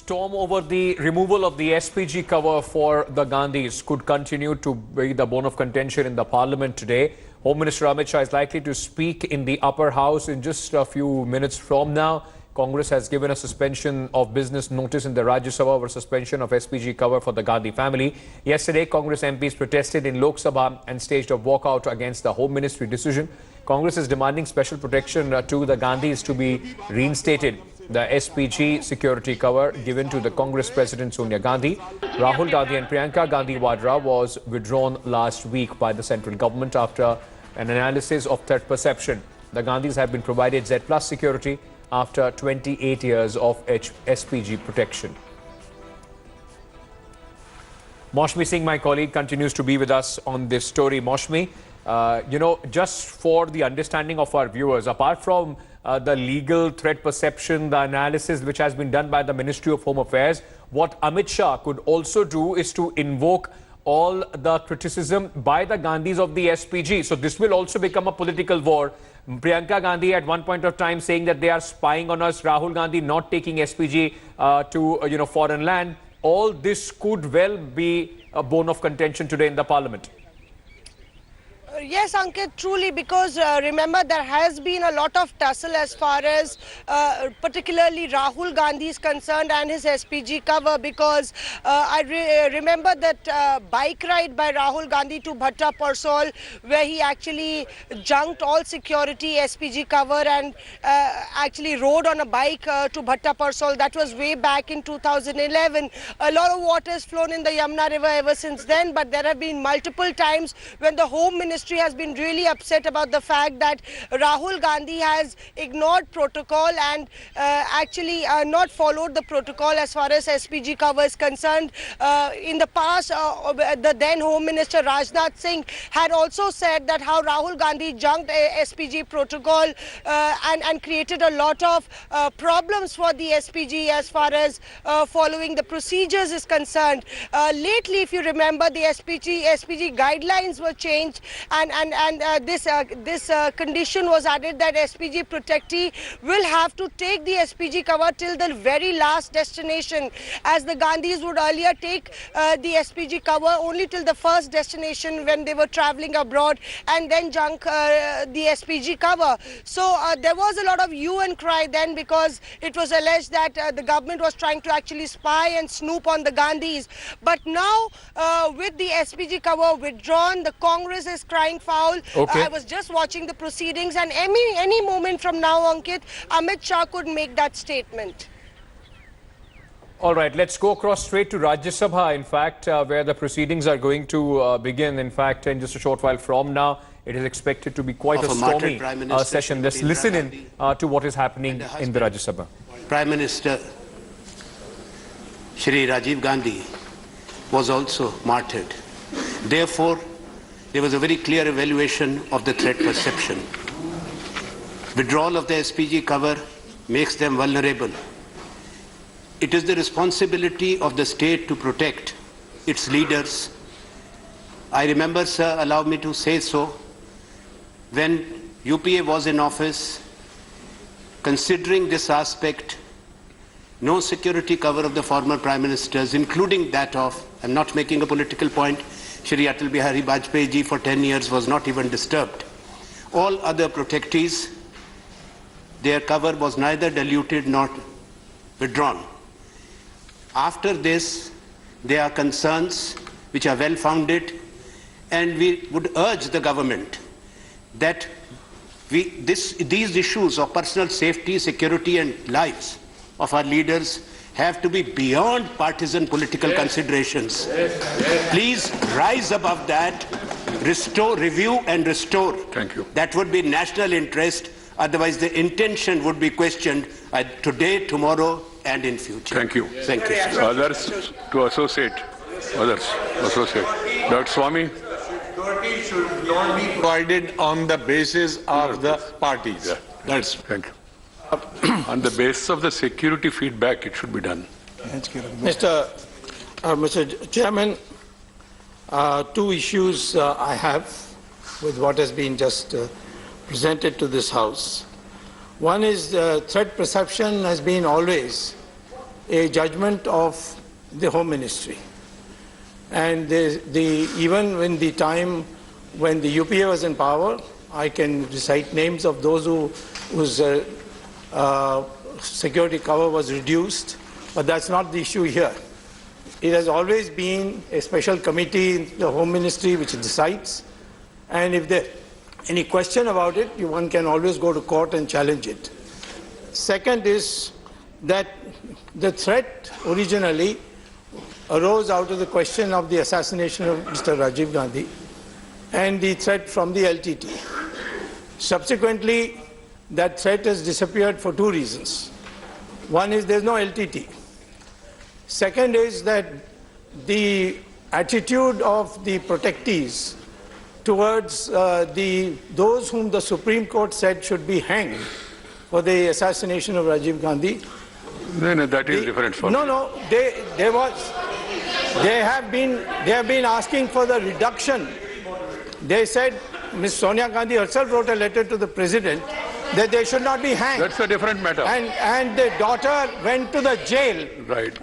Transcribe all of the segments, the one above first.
Storm over the removal of the SPG cover for the Gandhis could continue to be the bone of contention in the Parliament today. Home Minister Amit Shah is likely to speak in the upper house in just a few minutes from now. Congress has given a suspension of business notice in the Rajya Sabha over suspension of SPG cover for the Gandhi family. Yesterday, Congress MPs protested in Lok Sabha and staged a walkout against the Home Ministry decision. Congress is demanding special protection to the Gandhis to be reinstated. The SPG security cover given to the Congress President Sonia Gandhi, Rahul Gandhi and Priyanka Gandhi Vadra was withdrawn last week by the central government after an analysis of threat perception. The Gandhis have been provided Z+ security after 28 years of SPG protection. Maushmi Singh, my colleague, continues to be with us on this story. Maushmi, just for the understanding of our viewers, apart from the legal threat perception, the analysis which has been done by the Ministry of Home Affairs, what Amit Shah could also do is to invoke all the criticism by the Gandhis of the SPG. So this will also become a political war. Priyanka Gandhi at one point of time saying that they are spying on us, Rahul Gandhi not taking SPG to foreign land. All this could well be a bone of contention today in the Parliament. Yes, Ankit, truly, because remember, there has been a lot of tussle as far as particularly Rahul Gandhi is concerned and his SPG cover, because I remember that bike ride by Rahul Gandhi to Bhatta Parsol, where he actually junked all security SPG cover and actually rode on a bike to Bhatta Parsol. That was way back in 2011. A lot of water has flown in the Yamuna River ever since then, but there have been multiple times when the Home Ministry has been really upset about the fact that Rahul Gandhi has ignored protocol and actually not followed the protocol as far as SPG cover is concerned. In the past, the then Home Minister Rajnath Singh had also said that how Rahul Gandhi junked SPG protocol and created a lot of problems for the SPG as far as following the procedures is concerned. Lately, if you remember, the SPG guidelines were changed, and this condition was added that SPG protectee will have to take the SPG cover till the very last destination, as the Gandhis would earlier take the SPG cover only till the first destination when they were traveling abroad, and then junk the SPG cover. So there was a lot of hue and cry then, because it was alleged that the government was trying to actually spy and snoop on the Gandhis. But now with the SPG cover withdrawn, the Congress is crying foul. Okay. I was just watching the proceedings, and any moment from now, Ankit, Amit Shah could make that statement. All right, let's go across straight to Rajya Sabha, in fact, where the proceedings are going to begin. In fact, in just a short while from now, it is expected to be quite a stormy session. Let's listen in to what is happening in the Rajya Sabha. Prime Minister Shri Rajiv Gandhi was also martyred. Therefore, there was a very clear evaluation of the threat perception. Withdrawal of the SPG cover makes them vulnerable. It is the responsibility of the state to protect its leaders. I remember, sir, allow me to say so, when UPA was in office, considering this aspect, no security cover of the former Prime Ministers, including that of, I'm not making a political point, Shri Atal Bihari Vajpayee ji for 10 years was not even disturbed. All other protectees, their cover was neither diluted nor withdrawn. After this, there are concerns which are well founded, and we would urge the government that these issues of personal safety, security and lives of our leaders have to be beyond partisan political considerations. Please rise above that, restore, review and restore. Thank you. That would be national interest. Otherwise, the intention would be questioned today, tomorrow and in future. Thank you. Thank you. Others to associate. Others associate. Dr. Swami. Security should not be provided on the basis of the parties. Yeah. That's. Thank you. On the basis of the security feedback, it should be done. Mr. Chairman, two issues I have with what has been just presented to this House. One is threat perception has been always a judgment of the Home Ministry. And even when the time when the UPA was in power, I can recite names of those whose security cover was reduced, but that's not the issue here. It has always been a special committee in the Home Ministry which decides, and if there any question about it, one can always go to court and challenge it. Second is that the threat originally arose out of the question of the assassination of Mr. Rajiv Gandhi and the threat from the LTT. Subsequently, that threat has disappeared for two reasons. One is there's no LTT. Second is that the attitude of the protectees towards those whom the Supreme Court said should be hanged for the assassination of Rajiv Gandhi. No, that is different for No, they have been asking for the reduction. They said, Ms. Sonia Gandhi herself wrote a letter to the President that they should not be hanged. That's a different matter. And the daughter went to the jail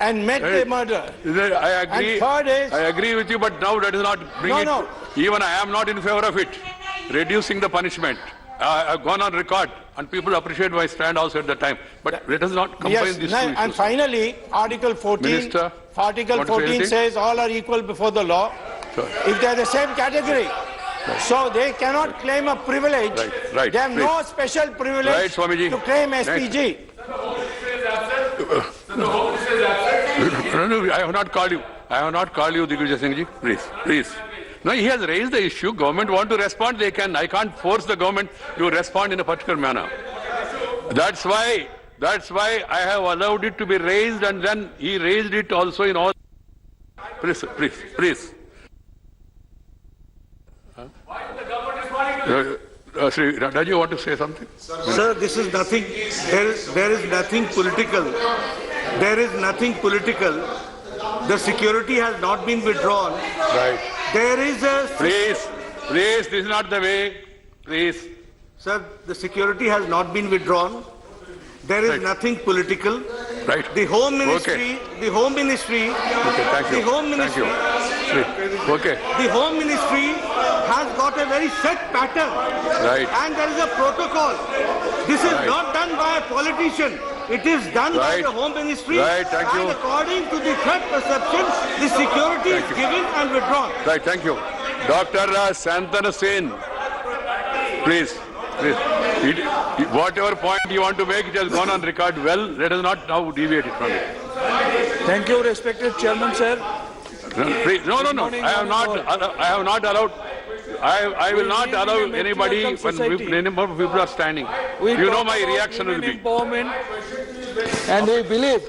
and met the murderer. I agree. And third is, I agree with you, but now that is not bring it. No. Even I am not in favor of it. Reducing the punishment. I've gone on record, and people appreciate my stand also at the time. But let us not combine these two issues. And finally, Article 14. Minister, Article 14 says all are equal before the law. Sure. If they are the same category. So they cannot claim a privilege. Right. They have no special privilege to claim SPG. No, I have not called you. I have not called you, Digvijay Singh ji. Please. No, he has raised the issue. Government want to respond, they can. I can't force the government to respond in a particular manner. That's why I have allowed it to be raised, and then he raised it also in all. Please. Sri Raju, you want to say something? Sir, this is nothing. There is nothing political. There is nothing political. The security has not been withdrawn. Right. There is a... Please, this is not the way. Please. Sir, the security has not been withdrawn. There is nothing political. Right. The Home Ministry, Okay. the Home Ministry, Thank you. the Home Ministry, Okay. the Home Ministry has got a very set pattern. Right. And there is a protocol. This is not done by a politician. It is done by the Home Ministry. Right, thank you. And according to the threat perception, the security is given and withdrawn. Right, thank you. Dr. Santana Sen, please. Whatever point you want to make, it has gone on record well. Let us not now deviate it from it. Thank you, respected Chairman, sir. Please. No. I have not allowed. I will not allow anybody when many more people are standing. You know my reaction will be. And we believe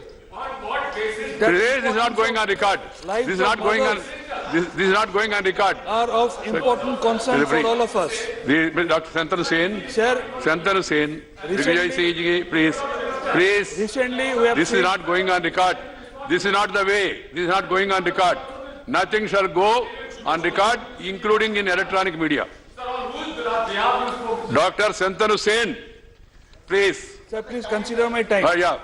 that This is not going on record. This is not going on. This is not going on record. are of important concern for all of us. Dr. Santanu Sen. Sir, Santanu Sen. Vijay Singh ji, please. recently we have This is not going on record. This is not the way. This is not going on record. Nothing shall go on record, including in electronic media. Dr. Santanu Sen, please. Sir, please consider my time. Yeah.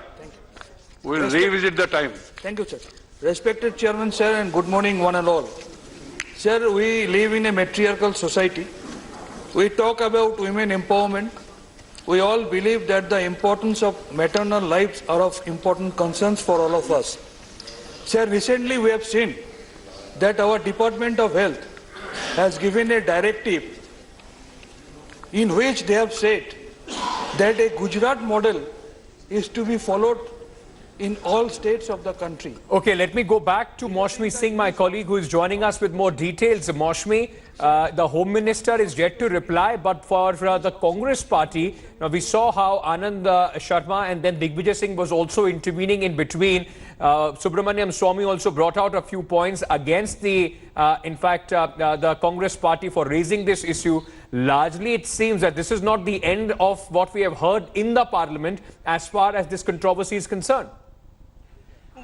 We will revisit the time. Thank you, sir. Respected Chairman, sir, and good morning, one and all. Sir, we live in a matriarchal society. We talk about women empowerment. We all believe that the importance of maternal lives are of important concerns for all of us. Sir, recently we have seen that our Department of Health has given a directive in which they have said that a Gujarat model is to be followed in all states of the country. Okay, let me go back to Maushmi Singh, my colleague, who is joining us with more details. Maushmi, the Home Minister is yet to reply, but for the Congress party, now we saw how Anand Sharma and then Digvijay Singh was also intervening in between. Subramaniam Swamy also brought out a few points against the Congress party for raising this issue. Largely, it seems that this is not the end of what we have heard in the Parliament as far as this controversy is concerned.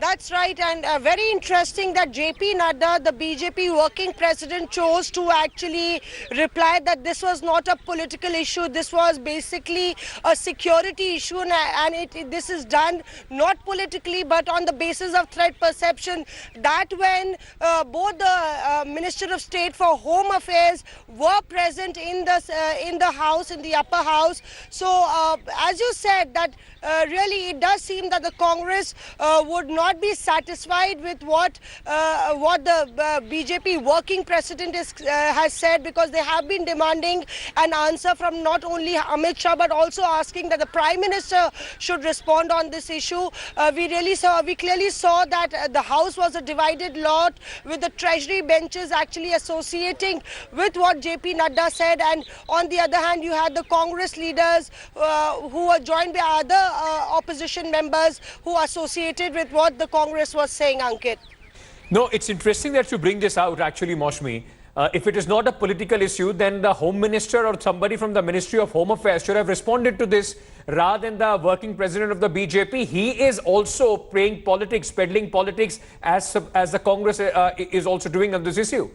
That's right, and very interesting that JP Nadda, the BJP working president, chose to actually reply that this was not a political issue. This was basically a security issue, and this is done not politically but on the basis of threat perception. That when both the Minister of State for Home Affairs were present in the house, in the upper house. So, as you said, that really it does seem that the Congress would not be satisfied with what the BJP working president has said, because they have been demanding an answer from not only Amit Shah but also asking that the Prime Minister should respond on this issue. We clearly saw that the House was a divided lot, with the Treasury benches actually associating with what JP Nadda said, and on the other hand you had the Congress leaders who were joined by other opposition members who associated with what the Congress was saying, Ankit. No, it's interesting that you bring this out, actually, Maushmi. If it is not a political issue, then the Home Minister or somebody from the Ministry of Home Affairs should have responded to this rather than the working president of the BJP. He is also playing politics, peddling politics, as the Congress is also doing on this issue.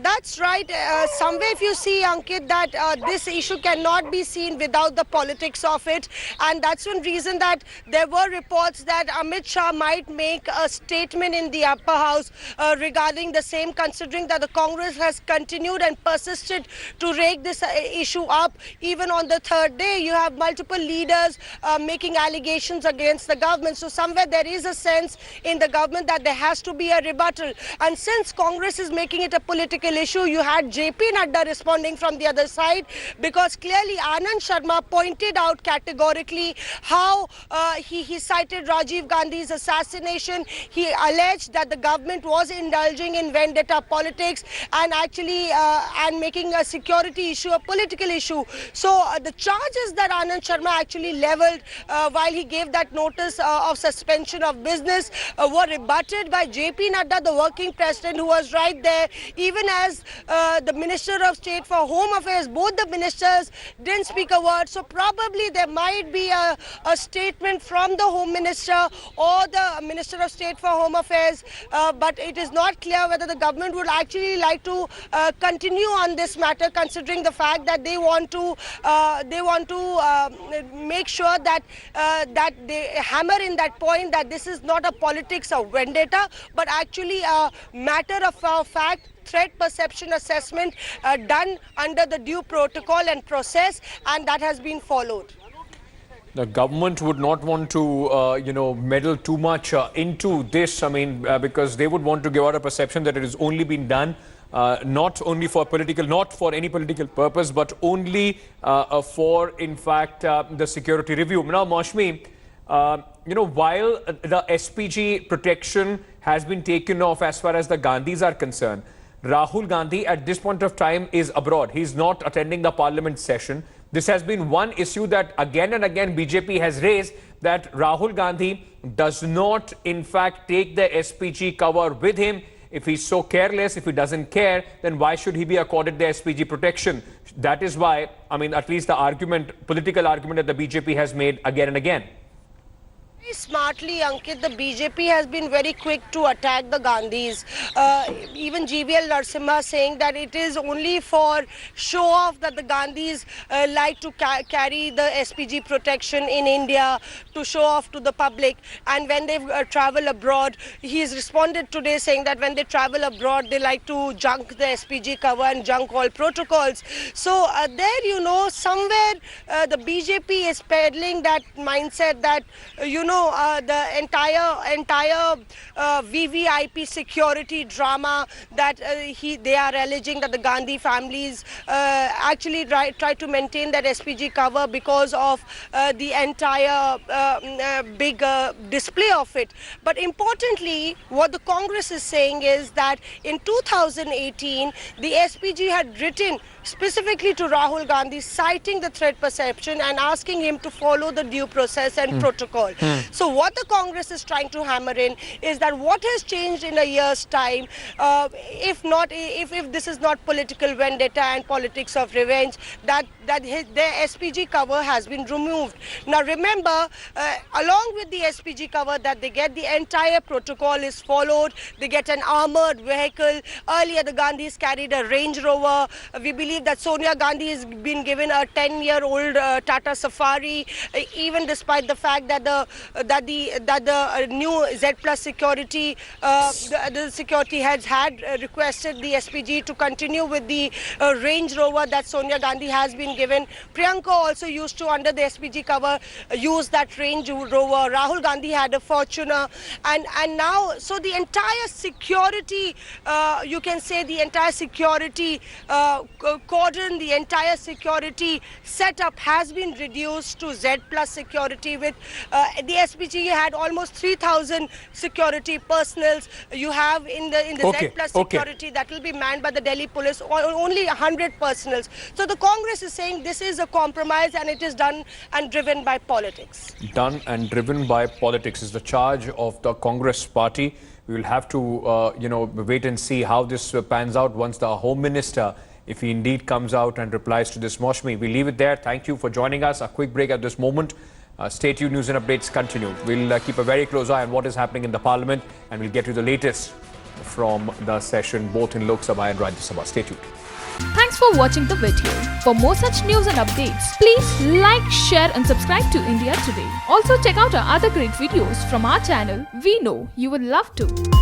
That's right. Somewhere if you see, Ankit, that this issue cannot be seen without the politics of it. And that's one reason that there were reports that Amit Shah might make a statement in the upper house regarding the same, considering that the Congress has continued and persisted to rake this issue up. Even on the third day, you have multiple leaders making allegations against the government. So somewhere there is a sense in the government that there has to be a rebuttal. And since Congress is making it a political issue, you had JP Nadda responding from the other side, because clearly Anand Sharma pointed out categorically how he cited Rajiv Gandhi's assassination. He alleged that the government was indulging in vendetta politics and actually and making a security issue a political issue. So the charges that Anand Sharma actually leveled while he gave that notice of suspension of business were rebutted by JP Nadda, the working president, who was right there, even as the Minister of State for Home Affairs. Both the ministers didn't speak a word. So probably there might be a statement from the Home Minister or the Minister of State for Home Affairs, but it is not clear whether the government would actually like to continue on this matter, considering the fact that they want to make sure that they hammer in that point that this is not a politics of vendetta, but actually a matter of fact, threat perception assessment done under the due protocol and process, and that has been followed. The government would not want to, meddle too much into this. I mean, because they would want to give out a perception that it has only been done not only for any political purpose, but only for, in fact, the security review. Now, Maushmi, while the SPG protection has been taken off as far as the Gandhis are concerned, Rahul Gandhi at this point of time is abroad. He's not attending the parliament session. This has been one issue that again and again BJP has raised, that Rahul Gandhi does not in fact take the SPG cover with him. If he's so careless, if he doesn't care, then why should he be accorded the SPG protection? That is why, I mean, at least the political argument that the BJP has made again and again. Very smartly, Ankit, the BJP has been very quick to attack the Gandhis. Even GVL Narasimha saying that it is only for show off that the Gandhis like to carry the SPG protection in India to show off to the public. And when they travel abroad, he has responded today saying that when they travel abroad, they like to junk the SPG cover and junk all protocols. So there, somewhere the BJP is peddling that mindset that, the entire VVIP security drama that they are alleging that the Gandhi families actually try to maintain that SPG cover because of the entire big display of it. But importantly, what the Congress is saying is that in 2018, the SPG had written specifically to Rahul Gandhi, citing the threat perception and asking him to follow the due process and protocol. So what the Congress is trying to hammer in is that what has changed in a year's time, if this is not political vendetta and politics of revenge, that that their SPG cover has been removed. Now remember, along with the SPG cover that they get, the entire protocol is followed. They get an armored vehicle. Earlier the Gandhis carried a Range Rover. We believe that Sonia Gandhi has been given a 10-year-old Tata Safari, even despite the fact that the new Z Plus security, the security heads had requested the SPG to continue with the Range Rover that Sonia Gandhi has been given. Priyanka also used to, under the SPG cover, use that Range Rover. Rahul Gandhi had a Fortuner, and now, so the entire security, you can say the entire security cordon, the entire security setup has been reduced to Z Plus security. With the SPG had almost 3,000 security personals. You have in the Z Plus security that will be manned by the Delhi police, only 100 personals. So the Congress is saying this is a compromise and it is done and driven by politics. Done and driven by politics is the charge of the Congress party. We will have to, wait and see how this pans out once the Home Minister, if he indeed comes out and replies to this Moshmi. We leave it there. Thank you for joining us. A quick break at this moment. Stay tuned. News and updates continue. We'll keep a very close eye on what is happening in the Parliament, and we'll get you the latest from the session, both in Lok Sabha and Rajya Sabha. Stay tuned. Thanks for watching the video. For more such news and updates, please like, share and subscribe to India Today. Also check out our other great videos from our channel. We know you will love to.